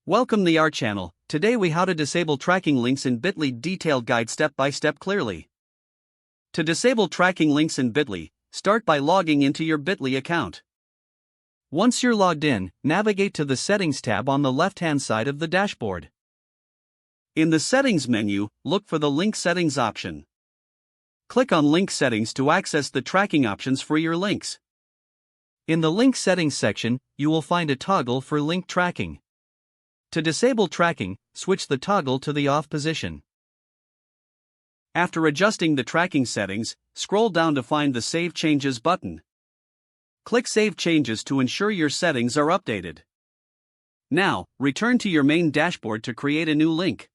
Welcome to our channel. Today we how to disable tracking links in Bitly, detailed guide step by step clearly. To disable tracking links in Bitly, start by logging into your Bitly account. Once you're logged in, navigate to the Settings tab on the left-hand side of the dashboard. In the Settings menu, look for the Link Settings option. Click on Link Settings to access the tracking options for your links. In the Link Settings section, you will find a toggle for link tracking. To disable tracking, switch the toggle to the off position. After adjusting the tracking settings, scroll down to find the Save Changes button. Click Save Changes to ensure your settings are updated. Now, return to your main dashboard to create a new link.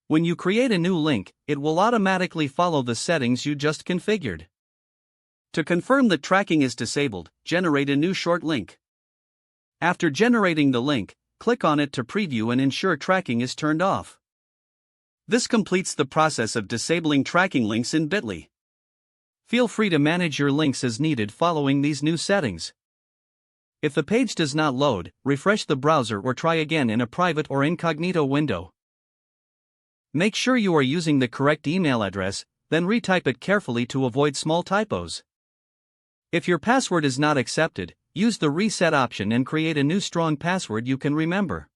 When you create a new link, it will automatically follow the settings you just configured. To confirm that tracking is disabled, generate a new short link. After generating the link, click on it to preview and ensure tracking is turned off. This completes the process of disabling tracking links in Bitly. Feel free to manage your links as needed following these new settings. If the page does not load, refresh the browser or try again in a private or incognito window. Make sure you are using the correct email address, then retype it carefully to avoid small typos. If your password is not accepted, use the reset option and create a new strong password you can remember.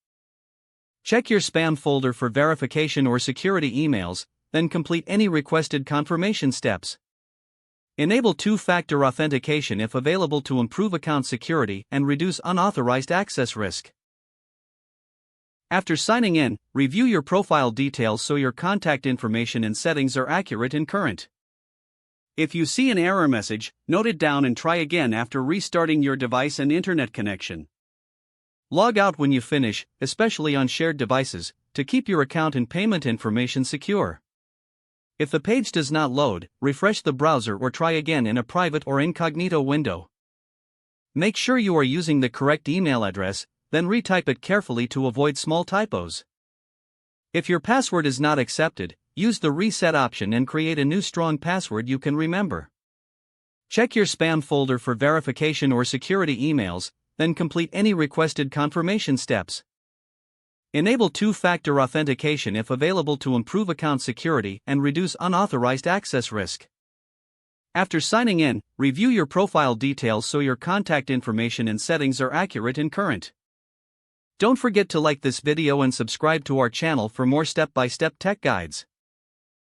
Check your spam folder for verification or security emails, then complete any requested confirmation steps. Enable two-factor authentication if available to improve account security and reduce unauthorized access risk. After signing in, review your profile details so your contact information and settings are accurate and current. If you see an error message, note it down and try again after restarting your device and internet connection. Log out when you finish, especially on shared devices, to keep your account and payment information secure. If the page does not load, refresh the browser or try again in a private or incognito window. Make sure you are using the correct email address, then retype it carefully to avoid small typos. If your password is not accepted, use the reset option and create a new strong password you can remember. Check your spam folder for verification or security emails, then complete any requested confirmation steps. Enable two-factor authentication if available to improve account security and reduce unauthorized access risk. After signing in, review your profile details so your contact information and settings are accurate and current. Don't forget to like this video and subscribe to our channel for more step-by-step tech guides.